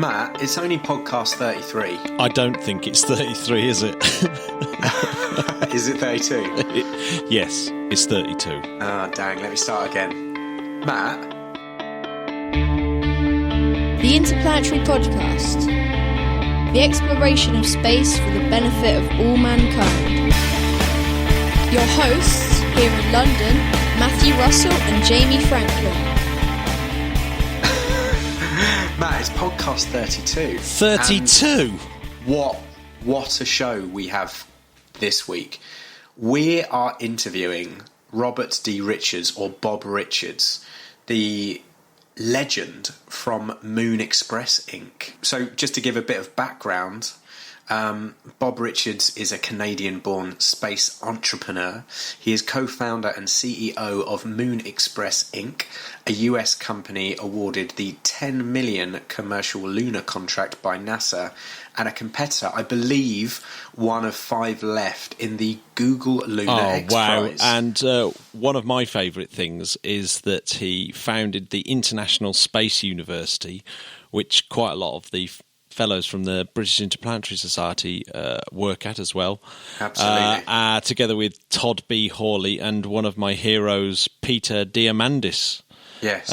Matt, it's only podcast 33. I don't think it's 33, is it? Is it 32? Yes, it's 32. Oh, dang, let me start again. Matt? The Interplanetary Podcast. The exploration of space for the benefit of all mankind. Your hosts, here in London, Matthew Russell and Jamie Franklin. Matt, it's podcast 32. 32? What a show we have this week. We are interviewing Robert D. Richards, or Bob Richards, the legend from Moon Express Inc. So just to give a bit of background, Bob Richards is a Canadian-born space entrepreneur. He is co-founder and CEO of Moon Express Inc., a US company awarded the $10 million commercial lunar contract by NASA, and a competitor, I believe, one of 5 left in the Google Lunar X Prize. And one of my favourite things is that he founded the International Space University, which quite a lot of the fellows from the British Interplanetary Society work at as well. Absolutely. Together with Todd B. Hawley and one of my heroes, Peter Diamandis. Yes.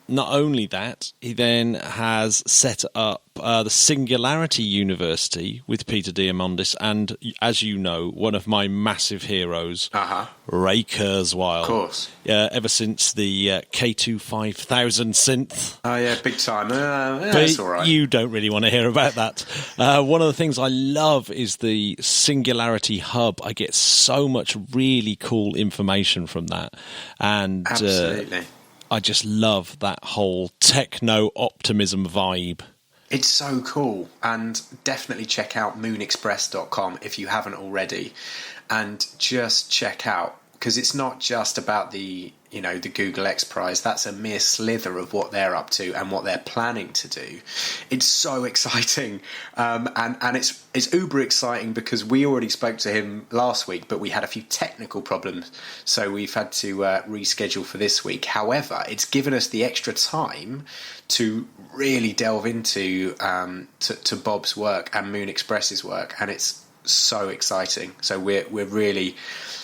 Not only that, he then has set up the Singularity University with Peter Diamandis and, as you know, one of my massive heroes, Ray Kurzweil. Of course. Ever since the K2 5000 synth. Oh, yeah, big time. That's all right. You don't really want to hear about that. One of the things I love is the Singularity Hub. I get so much really cool information from that. And Absolutely. I just love that whole techno-optimism vibe. It's so cool, and definitely check out moonexpress.com if you haven't already, and just check out, because it's not just about the Google X Prize. That's a mere slither of what they're up to and what they're planning to do. It's so exciting, and it's uber exciting because we already spoke to him last week, but we had a few technical problems, so we've had to reschedule for this week. However, it's given us the extra time to really delve into to Bob's work and Moon Express's work, and it's so exciting. So we're really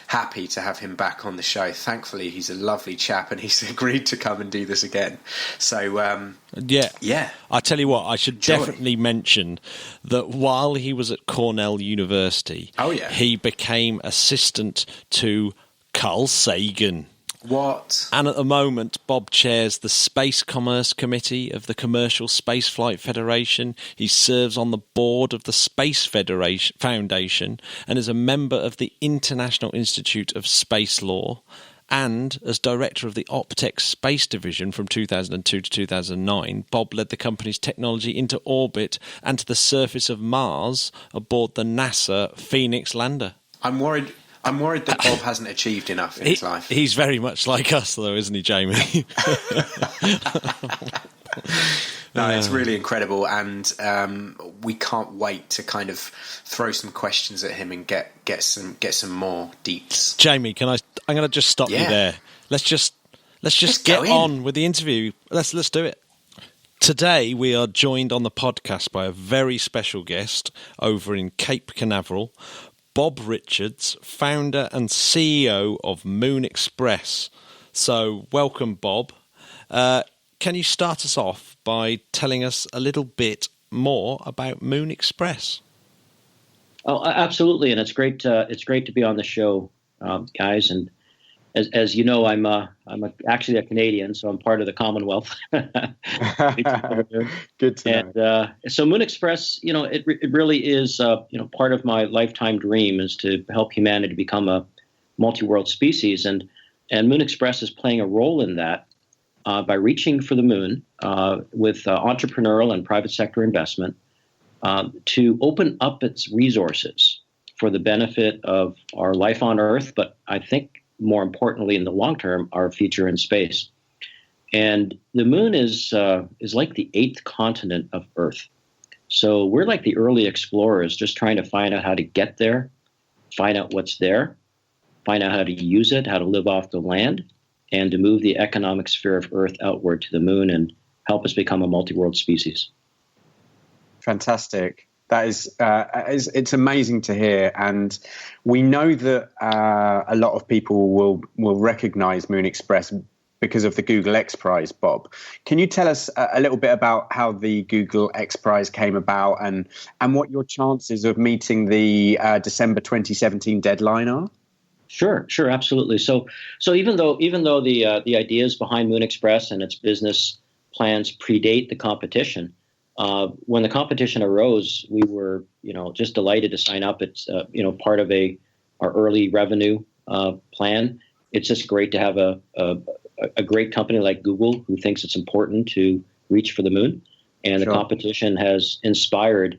happy to have him back on the show. Thankfully, he's a lovely chap, and he's agreed to come and do this again. So yeah. I tell you what, I should definitely mention that while he was at Cornell University, he became assistant to Carl Sagan. What? And at the moment, Bob chairs the Space Commerce Committee of the Commercial Spaceflight Federation. He serves on the board of the Space Foundation and is a member of the International Institute of Space Law. And as director of the Optex Space Division from 2002 to 2009, Bob led the company's technology into orbit and to the surface of Mars aboard the NASA Phoenix lander. I'm worried that Bob hasn't achieved enough in his life. He's very much like us, though, isn't he, Jamie? No, it's really incredible, and we can't wait to kind of throw some questions at him and get some more deeps. Jamie, I'm going to just stop you there. Let's just get on with the interview. Let's do it. Today we are joined on the podcast by a very special guest over in Cape Canaveral, Bob Richards, founder and CEO of Moon Express. So, welcome, Bob. Can you start us off by telling us a little bit more about Moon Express? Oh, absolutely, and it's great. It's great to be on the show, guys. And as you know, I'm actually a Canadian, so I'm part of the Commonwealth. Good to know. And so Moon Express, it really is, part of my lifetime dream is to help humanity become a multi-world species, and Moon Express is playing a role in that by reaching for the moon with entrepreneurial and private sector investment to open up its resources for the benefit of our life on Earth, but I think more importantly in the long term, our future in space. And the moon is like the 8th continent of Earth. So we're like the early explorers, just trying to find out how to get there, find out what's there, find out how to use it, how to live off the land, and to move the economic sphere of Earth outward to the moon and help us become a multi-world species. Fantastic. That is, it's amazing to hear, and we know that a lot of people will recognise Moon Express because of the Google X Prize. Bob, can you tell us a little bit about how the Google X Prize came about, and what your chances of meeting the December 2017 deadline are? Sure, absolutely. So even though the ideas behind Moon Express and its business plans predate the competition, when the competition arose, we were just delighted to sign up. It's part of our early revenue plan. It's just great to have a great company like Google who thinks it's important to reach for the moon, and the competition has inspired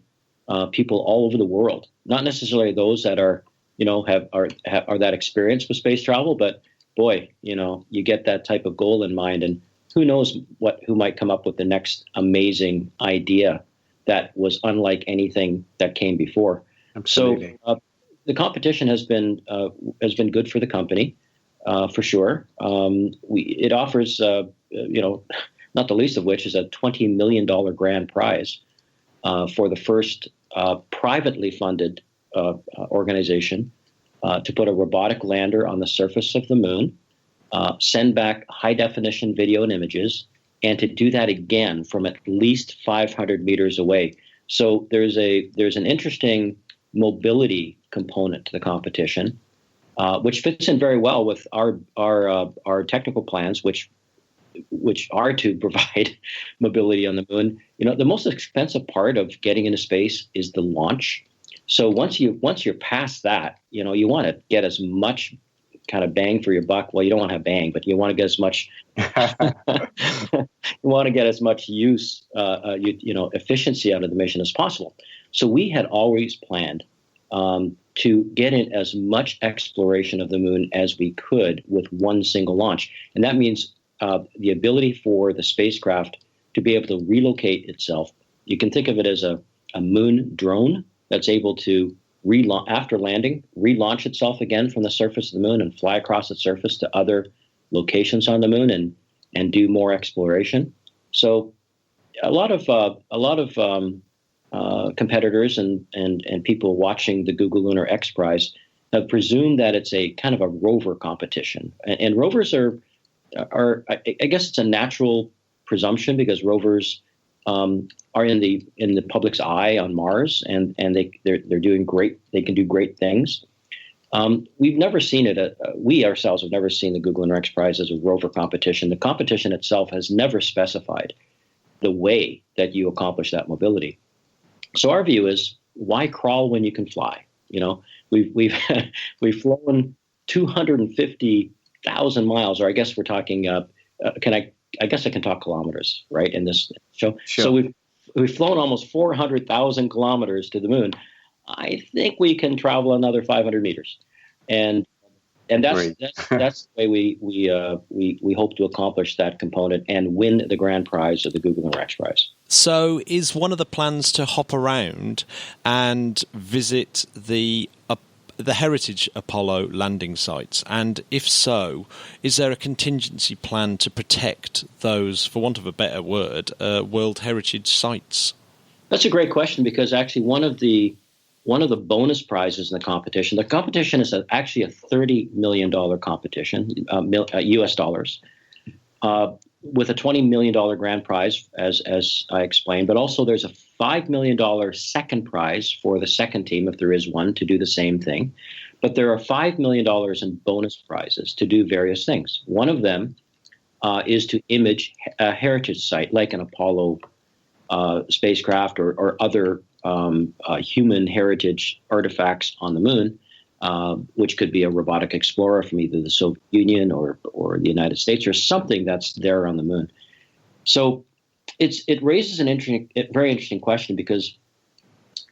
people all over the world. Not necessarily those that are that experienced with space travel, but boy, you get that type of goal in mind, and who knows who might come up with the next amazing idea that was unlike anything that came before. Absolutely. So the competition has been good for the company, for sure. It offers, not the least of which is a $20 million grand prize for the first privately funded organization to put a robotic lander on the surface of the moon, send back high-definition video and images, and to do that again from at least 500 meters away. So there's an interesting mobility component to the competition, which fits in very well with our technical plans, which are to provide mobility on the moon. The most expensive part of getting into space is the launch. So once you're past that, you want to get as much kind of bang for your buck. Well, you don't want to have bang, but you want to get as much. You want to get as much use, efficiency out of the mission as possible. So we had always planned to get in as much exploration of the moon as we could with one single launch, and that means the ability for the spacecraft to be able to relocate itself. You can think of it as a moon drone that's able to after landing, relaunch itself again from the surface of the moon and fly across its surface to other locations on the moon and do more exploration. So a lot of competitors and people watching the Google Lunar X Prize have presumed that it's a kind of a rover competition, and rovers are I guess it's a natural presumption because rovers are in the public's eye on Mars, and they're doing great. They can do great things. We've never seen it. We ourselves have never seen the Google Lunar X Prize as a rover competition. The competition itself has never specified the way that you accomplish that mobility. So our view is, why crawl when you can fly? We've flown 250,000 miles, or I guess we're talking. I guess I can talk kilometers, right? In this show, sure. So we've flown almost 400,000 kilometers to the moon. I think we can travel another 500 meters, and that's the way we hope to accomplish that component and win the grand prize of the Google Lunar X Prize. So, is one of the plans to hop around and visit the heritage Apollo landing sites? And if so, is there a contingency plan to protect those, for want of a better word, World Heritage sites? That's a great question, because actually one of the bonus prizes in the competition is actually a $30 million competition, US dollars, with a $20 million grand prize, as I explained. But also there's a $5 million second prize for the second team, if there is one, to do the same thing. But there are $5 million in bonus prizes to do various things. One of them is to image a heritage site, like an Apollo spacecraft or other human heritage artifacts on the moon, which could be a robotic explorer from either the Soviet Union or the United States, or something that's there on the moon. So it raises a very interesting question, because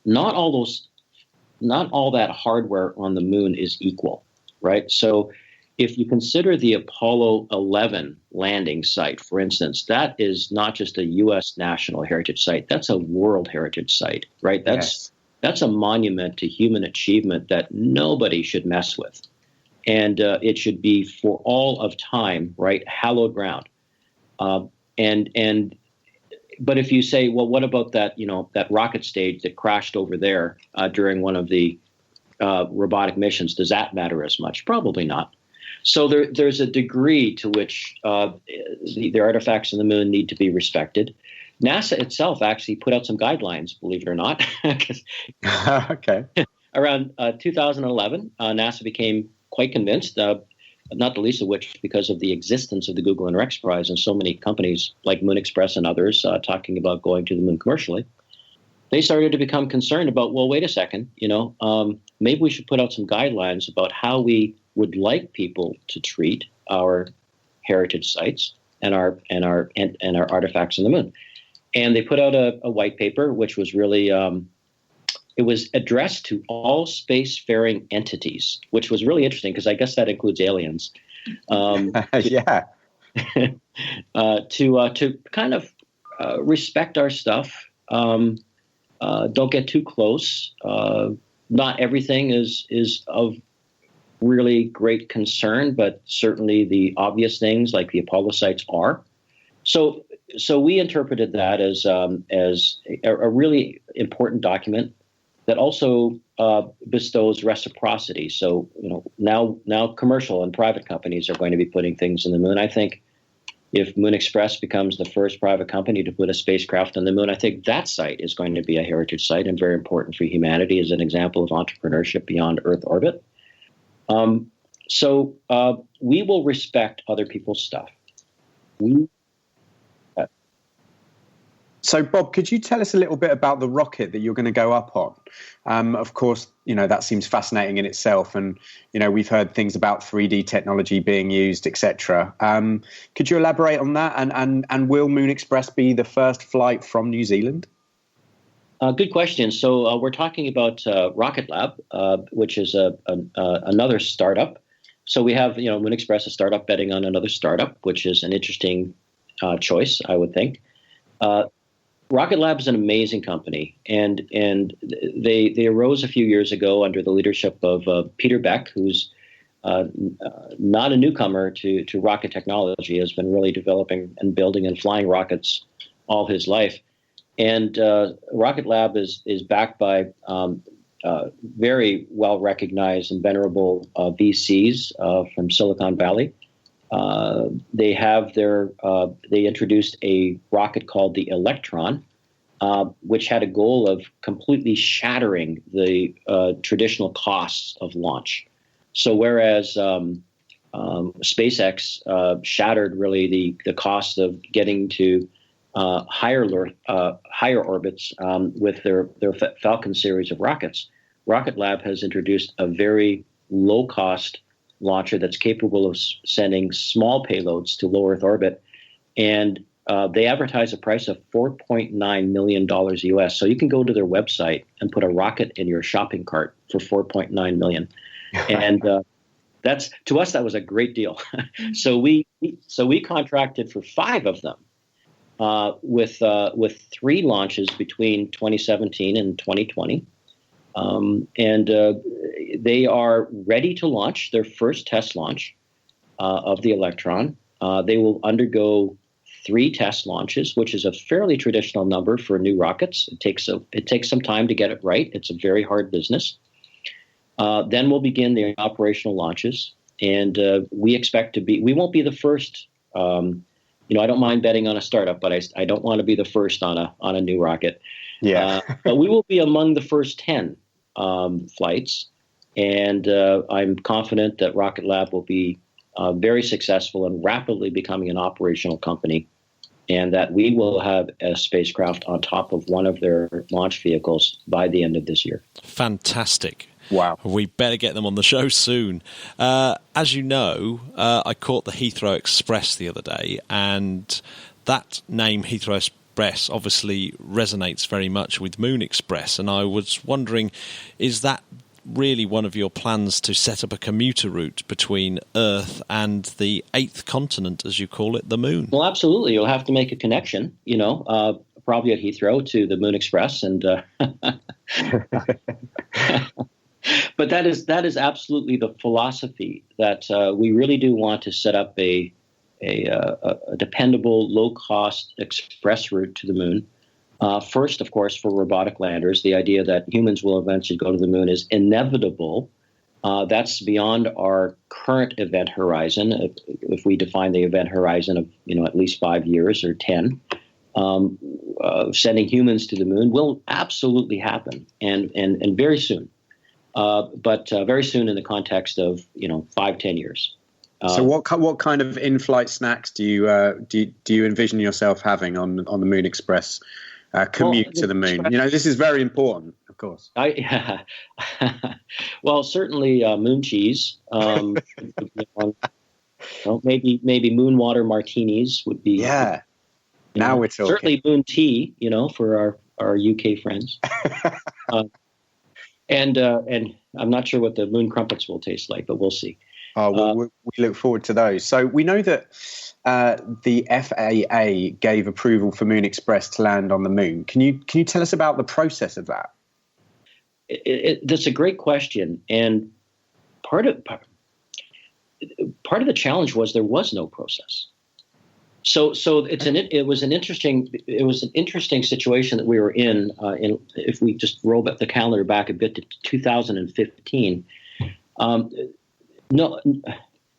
not all that hardware on the moon is equal, right? So if you consider the Apollo 11 landing site, for instance, that is not just a U.S. national heritage site. That's a world heritage site, right? That's a monument to human achievement that nobody should mess with. And it should be, for all of time, right, hallowed ground. And but if you say, well, what about that, that rocket stage that crashed over there during one of the robotic missions? Does that matter as much? Probably not. So there's a degree to which the artifacts on the moon need to be respected. NASA itself actually put out some guidelines, believe it or not. Okay. Around 2011, NASA became quite convinced, not the least of which because of the existence of the Google and Rex Prize and so many companies like Moon Express and others talking about going to the moon commercially. They started to become concerned about, well, wait a second, maybe we should put out some guidelines about how we would like people to treat our heritage sites and our artifacts on the moon. And they put out a white paper, which was really it was addressed to all spacefaring entities, which was really interesting because I guess that includes aliens. Yeah. To kind of respect our stuff. Don't get too close. Not everything is of really great concern, but certainly the obvious things like the Apollo sites are. So we interpreted that as a really important document that also bestows reciprocity. So now commercial and private companies are going to be putting things in the moon. I think if Moon Express becomes the first private company to put a spacecraft on the moon, I think that site is going to be a heritage site and very important for humanity as an example of entrepreneurship beyond Earth orbit. So we will respect other people's stuff. So, Bob, could you tell us a little bit about the rocket that you're going to go up on? Of course, that seems fascinating in itself. And, we've heard things about 3D technology being used, etc. Could you elaborate on that? And will Moon Express be the first flight from New Zealand? Good question. So we're talking about Rocket Lab, which is another startup. So we have, Moon Express, a startup betting on another startup, which is an interesting choice, I would think. Rocket Lab is an amazing company, and they arose a few years ago under the leadership of Peter Beck, who's not a newcomer to rocket technology, has been really developing and building and flying rockets all his life. And Rocket Lab is backed by very well recognized and venerable VCs from Silicon Valley. They introduced a rocket called the Electron, which had a goal of completely shattering the traditional costs of launch. So whereas SpaceX shattered really the cost of getting to higher orbits with their Falcon series of rockets, Rocket Lab has introduced a very low-cost launcher that's capable of sending small payloads to low Earth orbit, and they advertise a price of $4.9 million US. So you can go to their website and put a rocket in your shopping cart for $4.9 million, and that's, to us, that was a great deal. So we contracted for 5 of them with 3 launches between 2017 and 2020. They are ready to launch their first test launch of the Electron. They will undergo 3 test launches, which is a fairly traditional number for new rockets. It takes some time to get it right. It's a very hard business. Then we'll begin the operational launches, and we expect to be. We won't be the first. I don't mind betting on a startup, but I don't want to be the first on a new rocket. Yeah, but we will be among the first 10 flights, and I'm confident that Rocket Lab will be very successful and rapidly becoming an operational company, and that we will have a spacecraft on top of one of their launch vehicles by the end of this year. Fantastic. Wow. We better get them on the show soon. As you know, I caught the Heathrow Express the other day, and that name, Heathrow Express, obviously resonates very much with Moon Express. And I was wondering, is that really one of your plans to set up a commuter route between Earth and the 8th continent, as you call it, the Moon? Well, absolutely. You'll have to make a connection, probably at Heathrow to the Moon Express. And but that is absolutely the philosophy, that we really do want to set up a dependable, low-cost express route to the moon. First, of course, for robotic landers, the idea that humans will eventually go to the moon is inevitable. That's beyond our current event horizon. If we define the event horizon of at least 5 years or 10, sending humans to the moon will absolutely happen, and very soon. But very soon in the context of 5-10 years. So what kind of in-flight snacks do you envision yourself having on the Moon Express commute to the moon? This is very important, of course. Well, certainly moon cheese. Maybe moon water martinis would be. Yeah. Now we're talking. Certainly moon tea. For our UK friends. And I'm not sure what the moon crumpets will taste like, but we'll see. Oh, well, we look forward to those. So we know that the FAA gave approval for Moon Express to land on the moon. Can you tell us about the process of that? That's a great question, and part of the challenge was there was no process. So it was an interesting situation that we were in. If we just roll back the calendar back a bit to 2015.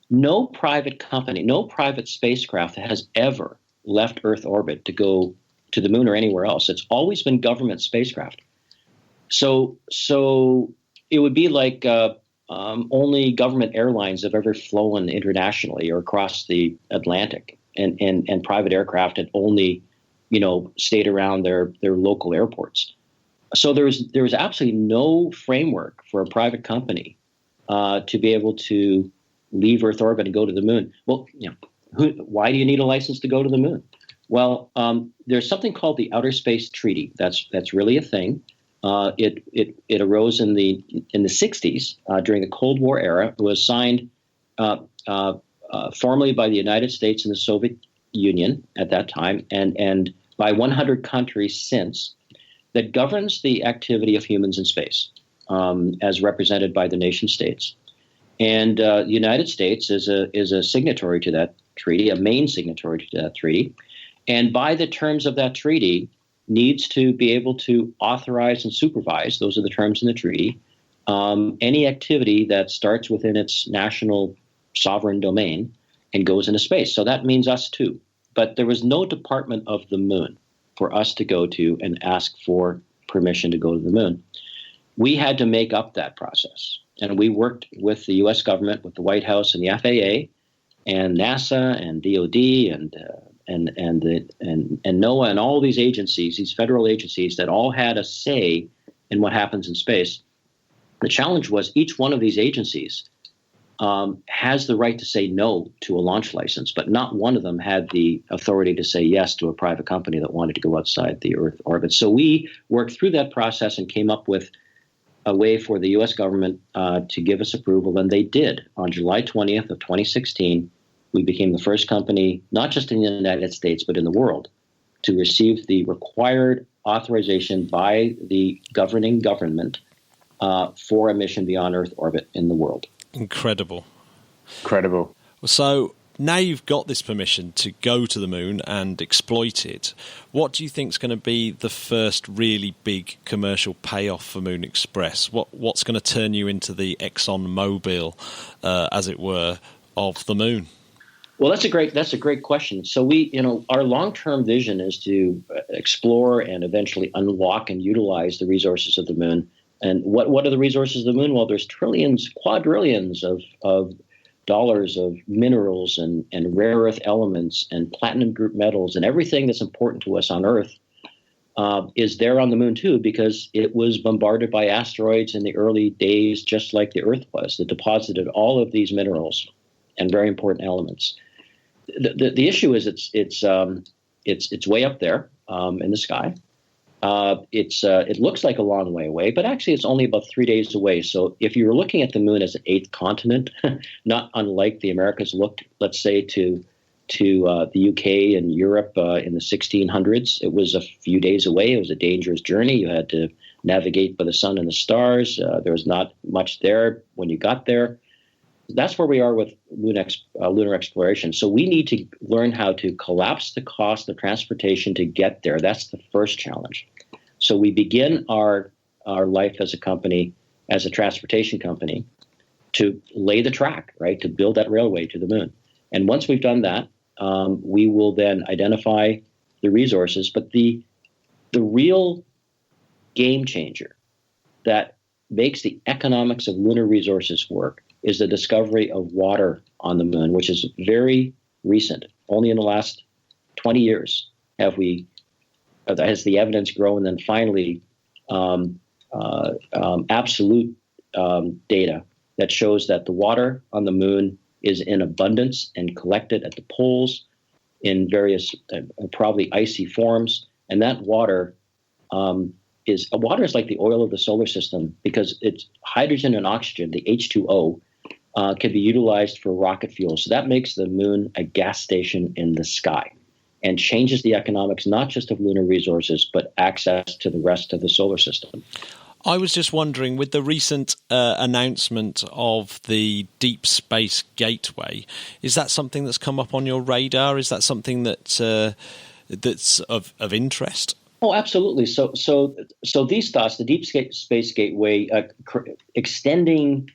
No private company, no private spacecraft has ever left Earth orbit to go to the moon or anywhere else. It's always been government spacecraft. So it would be like only government airlines have ever flown internationally or across the Atlantic, and private aircraft had only stayed around their local airports. So there was absolutely no framework for a private company to be able to leave Earth orbit and go to the moon. Well, why do you need a license to go to the moon? Well, there's something called the Outer Space Treaty. That's really a thing. It arose in the 60s during the Cold War era. It was signed formally by the United States and the Soviet Union at that time, and by 100 countries since, that governs the activity of humans in space. As represented by the nation states, and the United States is a signatory to that treaty, a main signatory to that treaty, and by the terms of that treaty, needs to be able to authorize and supervise. Those are the terms in the treaty. Any activity that starts within its national sovereign domain and goes into space. So that means us too. But there was no Department of the Moon for us to go to and ask for permission to go to the moon. We had to make up that process, and we worked with the U.S. government, with the White House and the FAA, and NASA and DoD and NOAA and all these agencies, these federal agencies that all had a say in what happens in space. The challenge was each one of these agencies has the right to say no to a launch license, but not one of them had the authority to say yes to a private company that wanted to go outside the Earth orbit. So we worked through that process and came up with a way for the U.S. government to give us approval, and they did. On July 20th of 2016, we became the first company, not just in the United States, but in the world, to receive the required authorization by the governing government for a mission beyond Earth orbit in the world. Incredible. So now you've got this permission to go to the moon and exploit it, what do you think is going to be the first really big commercial payoff for Moon Express? What's going to turn you into the Exxon Mobil, as it were, of the moon? Well, that's a great question. So our long-term vision is to explore and eventually unlock and utilize the resources of the moon. And what are the resources of the moon? Well, there's trillions, quadrillions of dollars of minerals and rare earth elements and platinum group metals and everything that's important to us on Earth is there on the moon too, because it was bombarded by asteroids in the early days, just like the Earth was, that deposited all of these minerals and very important elements. The issue is it's way up there in the sky. It looks like a long way away, but actually it's only about 3 days away. So if you're looking at the moon as an eighth continent, not unlike the Americas looked, let's say, to the UK and Europe in the 1600s, it was a few days away. It was a dangerous journey. You had to navigate by the sun and the stars. There was not much there when you got there. that's where we are with lunar exploration. So we need to learn how to collapse the cost of transportation to get there. That's the first challenge. So we begin our life as a company, as a transportation company, to lay the track, right, to build that railway to the moon. And once we've done that, we will then identify the resources. But the real game changer that makes the economics of lunar resources work is the discovery of water on the moon, which is very recent. Only in the last 20 years has the evidence grown, and then finally absolute data that shows that the water on the moon is in abundance and collected at the poles in various probably icy forms. And that water is like the oil of the solar system, because it's hydrogen and oxygen, the H2O, can be utilized for rocket fuel. So that makes the moon a gas station in the sky and changes the economics, not just of lunar resources, but access to the rest of the solar system. I was just wondering, with the recent announcement of the Deep Space Gateway, is that something that's come up on your radar? Is that something that's of interest? Oh, absolutely. So these thoughts, the Deep Space Gateway, extending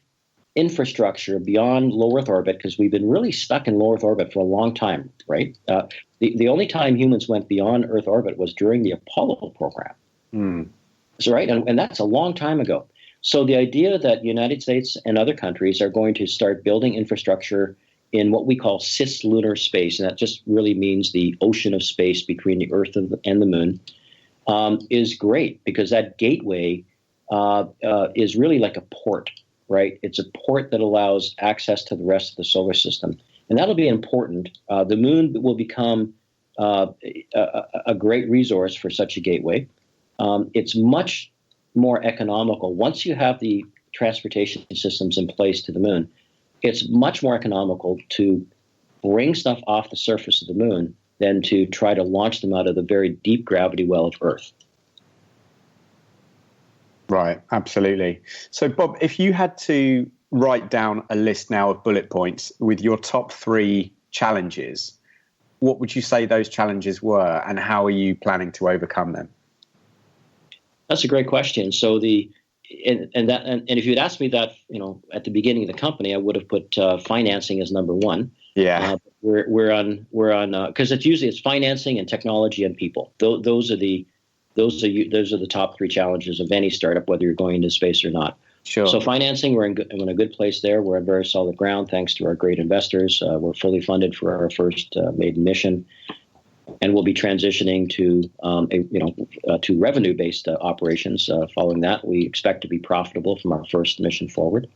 infrastructure beyond low Earth orbit, because we've been really stuck in low Earth orbit for a long time, right? The only time humans went beyond Earth orbit was during the Apollo program. So, right, and that's a long time ago. So the idea that the United States and other countries are going to start building infrastructure in what we call cislunar space, and that just really means the ocean of space between the Earth and the moon, is great, because that gateway is really like a port, right? It's a port that allows access to the rest of the solar system. And that'll be important. The moon will become a great resource for such a gateway. It's much more economical. Once you have the transportation systems in place to the moon, it's much more economical to bring stuff off the surface of the moon than to try to launch them out of the very deep gravity well of Earth. Right, absolutely. So, Bob, if you had to write down a list now of bullet points with your top 3 challenges, what would you say those challenges were, and how are you planning to overcome them? That's a great question. So and if you'd asked me that, at the beginning of the company, I would have put financing as number 1. Yeah, we're on because it's financing and technology and people. Those are the top 3 challenges of any startup, whether you're going into space or not. Sure. So financing, we're in a good place there. We're on very solid ground thanks to our great investors. We're fully funded for our first maiden mission, and we'll be transitioning to revenue-based operations. Following that, we expect to be profitable from our first mission forward.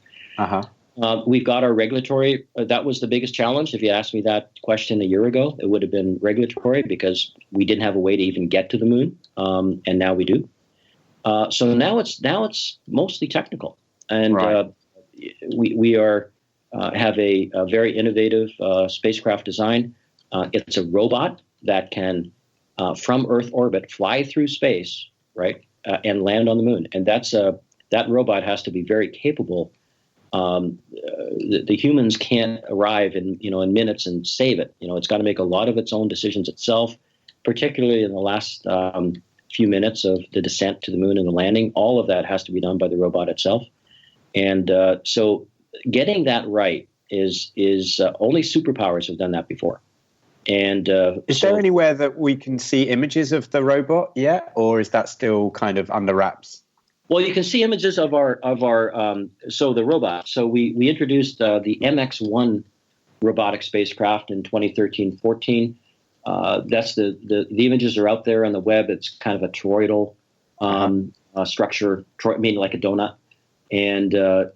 We've got our regulatory. That was the biggest challenge. If you asked me that question a year ago, it would have been regulatory, because we didn't have a way to even get to the moon, and now we do. So now it's mostly technical, and right. We have a very innovative spacecraft design. It's a robot that can, from Earth orbit, fly through space, right, and land on the moon. And that robot has to be very capable. The humans can't arrive in minutes and save it. It's got to make a lot of its own decisions itself, particularly in the last few minutes of the descent to the moon and the landing. All of that has to be done by the robot itself. And so getting that right is only superpowers have done that before. And is there anywhere that we can see images of the robot yet, or is that still kind of under wraps? Well, you can see images of our the robot. So we introduced the MX-1 robotic spacecraft in 2013-14. That's the images are out there on the web. It's kind of a toroidal structure, meaning like a donut, and that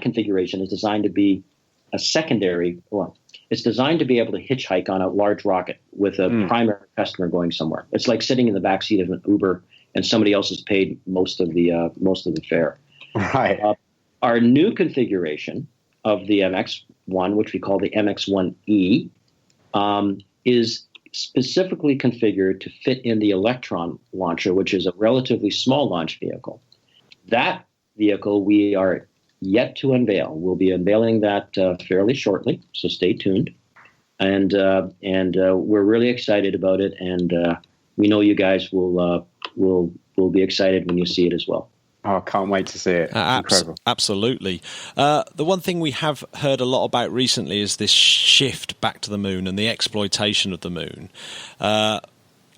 configuration is designed to be a secondary. Well, it's designed to be able to hitchhike on a large rocket with a primary customer going somewhere. It's like sitting in the backseat of an Uber and somebody else has paid most of the fare. Right. Our new configuration of the MX-1, which we call the MX-1E, is specifically configured to fit in the Electron launcher, which is a relatively small launch vehicle. That vehicle we are yet to unveil. We'll be unveiling that fairly shortly, so stay tuned. And we're really excited about it, and we know you guys will be excited when you see it as well. Oh, I can't wait to see it. Incredible. Absolutely. The one thing we have heard a lot about recently is this shift back to the moon and the exploitation of the moon.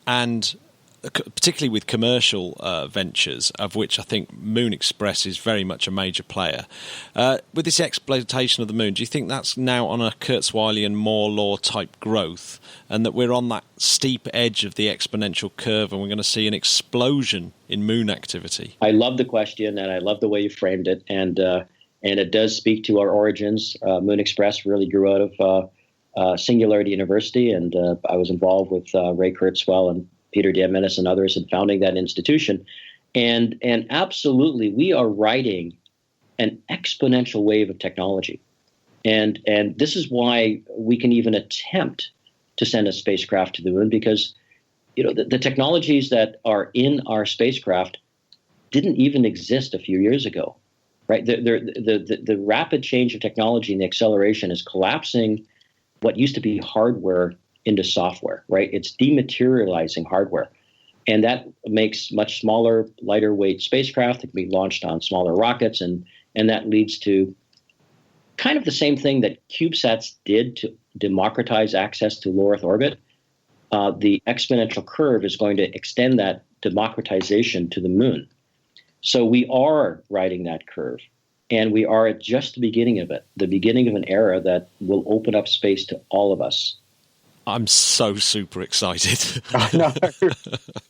And particularly with commercial ventures, of which I think Moon Express is very much a major player. With this exploitation of the moon, do you think that's now on a Kurzweilian Moore law type growth, and that we're on that steep edge of the exponential curve and we're going to see an explosion in moon activity? I love the question, and I love the way you framed it, and it does speak to our origins. Moon Express really grew out of Singularity University, and I was involved with Ray Kurzweil and Peter Diamandis and others in founding that institution. And absolutely, we are riding an exponential wave of technology. And this is why we can even attempt to send a spacecraft to the moon, because the technologies that are in our spacecraft didn't even exist a few years ago, right? The rapid change of technology and the acceleration is collapsing what used to be hardware into software, right? It's dematerializing hardware. And that makes much smaller, lighter weight spacecraft that can be launched on smaller rockets. And that leads to kind of the same thing that CubeSats did to democratize access to low Earth orbit. The exponential curve is going to extend that democratization to the moon. So we are riding that curve. And we are at just the beginning of it, the beginning of an era that will open up space to all of us. I'm so super excited. I know.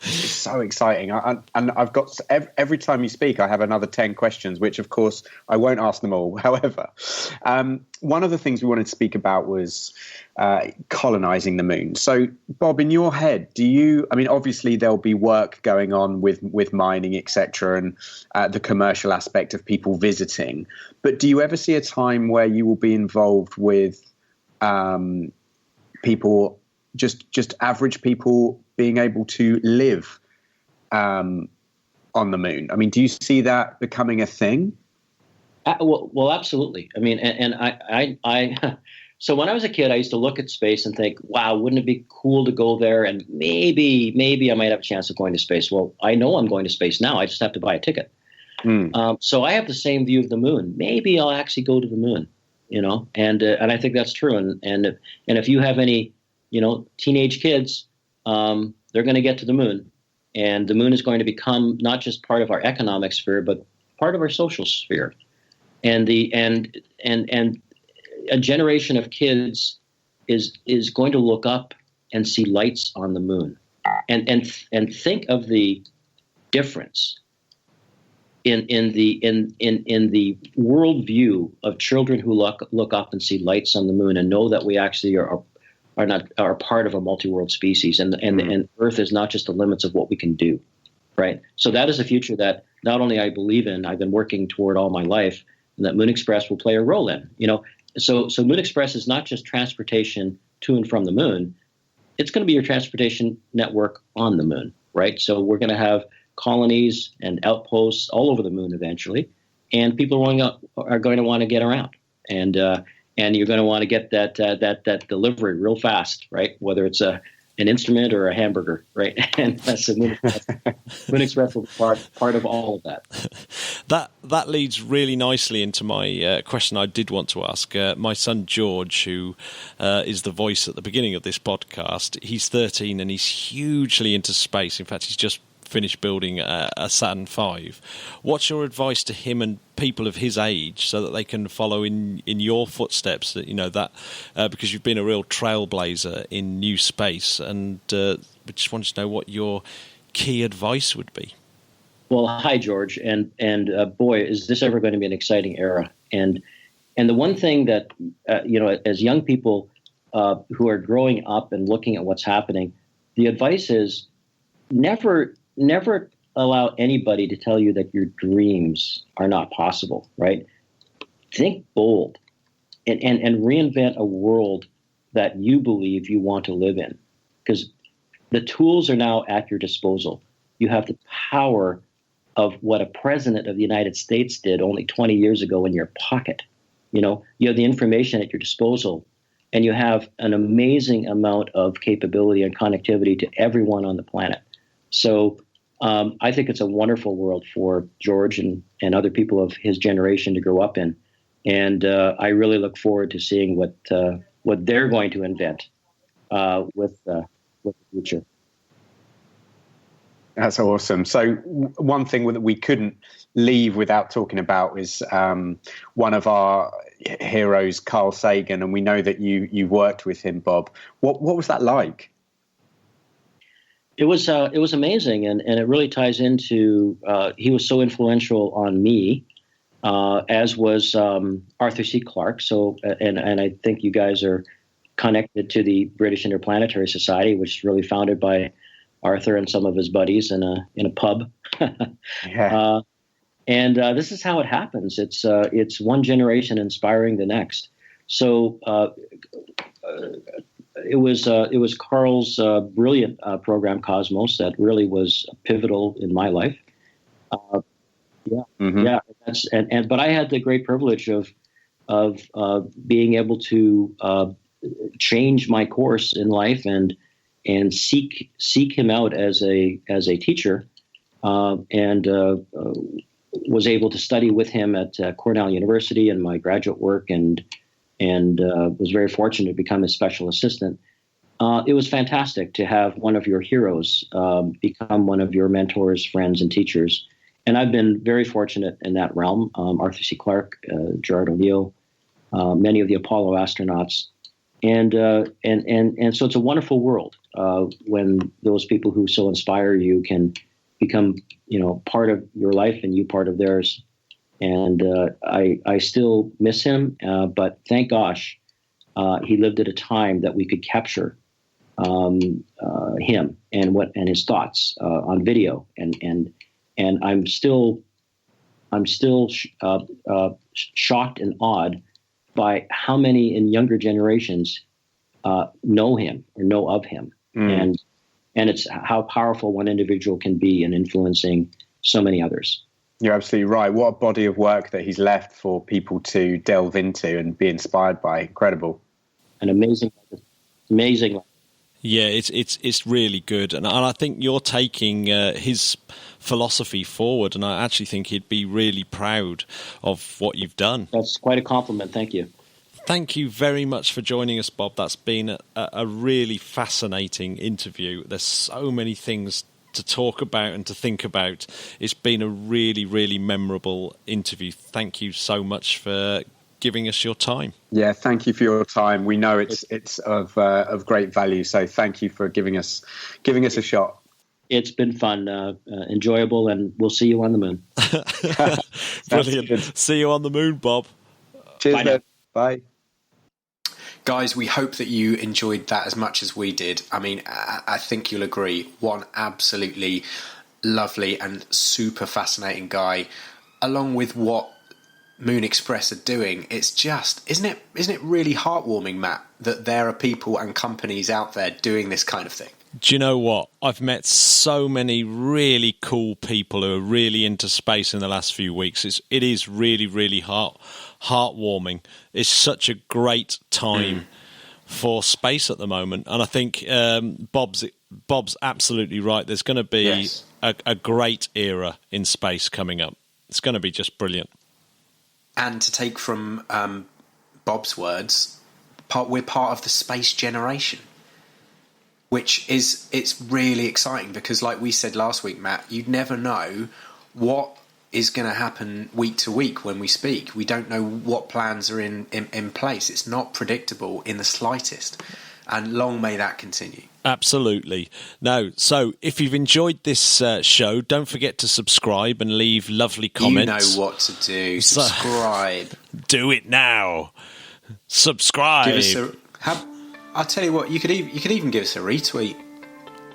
It's so exciting. And I've got, every time you speak, I have another 10 questions, which of course I won't ask them all. However, one of the things we wanted to speak about was colonizing the moon. So Bob, in your head, obviously there'll be work going on with mining, etc., and the commercial aspect of people visiting. But do you ever see a time where you will be involved with people, just average people being able to live on the moon? I mean, do you see that becoming a thing? Well, absolutely. I mean, and I so when I was a kid, I used to look at space and think, wow, wouldn't it be cool to go there? And maybe I might have a chance of going to space. Well, I know I'm going to space now. I just have to buy a ticket. So I have the same view of the moon. Maybe I'll actually go to the moon. And I think that's true. And if you have any, teenage kids, they're going to get to the moon, and the moon is going to become not just part of our economic sphere, but part of our social sphere. And a generation of kids is going to look up and see lights on the moon, and think of the difference in the worldview of children who look up and see lights on the moon and know that we actually are part of a multi-world species, and Earth is not just the limits of what we can do, right? So that is a future that not only I believe in, I've been working toward all my life, and that Moon Express will play a role in. So Moon Express is not just transportation to and from the moon; it's going to be your transportation network on the moon, right? So we're going to have colonies and outposts all over the moon eventually, and people are going to want to get around, and you're going to want to get that delivery real fast, right? Whether it's an instrument or a hamburger, right? And that's Moon Express will be part of all of that. That leads really nicely into my question I did want to ask. My son George, who is the voice at the beginning of this podcast, he's 13 and he's hugely into space. In fact, he's just finished building a Saturn V. What's your advice to him and people of his age so that they can follow in your footsteps? Because you've been a real trailblazer in NewSpace, and we just wanted to know what your key advice would be. Well, hi George, and boy, is this ever going to be an exciting era? And the one thing that as young people who are growing up and looking at what's happening, the advice is never allow anybody to tell you that your dreams are not possible, right? Think bold and reinvent a world that you believe you want to live in, because the tools are now at your disposal. You have the power of what a president of the United States did only 20 years ago in your pocket. You have the information at your disposal, and you have an amazing amount of capability and connectivity to everyone on the planet. So I think it's a wonderful world for George and other people of his generation to grow up in. And I really look forward to seeing what they're going to invent with the future. That's awesome. So one thing that we couldn't leave without talking about is one of our heroes, Carl Sagan, and we know that you worked with him, Bob. What was that like? It was amazing, and it really ties into he was so influential on me, as was Arthur C. Clarke. So and I think you guys are connected to the British Interplanetary Society, which is really founded by Arthur and some of his buddies in a pub. Yeah. And this is how it happens. It's one generation inspiring the next. So it was Carl's brilliant program Cosmos that really was pivotal in my life. But I had the great privilege of being able to change my course in life and seek him out as a teacher, and was able to study with him at Cornell University in my graduate work, and was very fortunate to become his special assistant. It was fantastic to have one of your heroes become one of your mentors, friends, and teachers. And I've been very fortunate in that realm. Arthur C. Clarke, Gerard O'Neill, many of the Apollo astronauts. And so it's a wonderful world when those people who so inspire you can become, part of your life and you part of theirs. And I still miss him, but thank gosh he lived at a time that we could capture him and his thoughts on video. And I'm still shocked and awed by how many in younger generations know him or know of him. And it's how powerful one individual can be in influencing so many others. You're absolutely right. What a body of work that he's left for people to delve into and be inspired by. Incredible. An amazing. Yeah, it's really good, and I think you're taking his philosophy forward, and I actually think he'd be really proud of what you've done. That's quite a compliment. Thank you. Thank you very much for joining us, Bob. That's been a really fascinating interview. There's so many things to talk about and to think about. It's been a really, really memorable interview. Thank you so much for giving us your time. Yeah, thank you for your time. We know it's of great value, so thank you for giving us a shot. It's been fun, enjoyable, and we'll see you on the moon. Brilliant. See you on the moon, Bob. Cheers, Bye. Bye. Guys, we hope that you enjoyed that as much as we did. I mean, I think you'll agree. What an absolutely lovely and super fascinating guy, along with what Moon Express are doing. It's just, isn't it really heartwarming, Matt, that there are people and companies out there doing this kind of thing? Do you know what? I've met so many really cool people who are really into space in the last few weeks. It is really, really heartwarming. It's such a great time for space at the moment, and I think Bob's absolutely right. There's going to be a great era in space coming up. It's going to be just brilliant. And to take from Bob's words, we're part of the space generation, which it's really exciting because, like we said last week, Matt, you'd never know what is going to happen week to week when we speak. We don't know what plans are in place. It's not predictable in the slightest, and long may that continue. Absolutely. No, so if you've enjoyed this show, don't forget to subscribe and leave lovely comments. You know what to do. Subscribe. Do it now. Subscribe. I'll tell you what, you could even give us a retweet.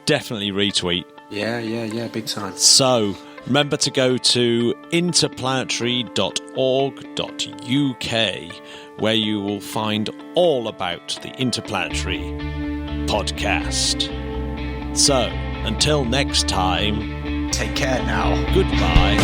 Definitely retweet. Yeah, big time. So remember to go to interplanetary.org.uk, where you will find all about the Interplanetary podcast. So, until next time, Take care now. Goodbye.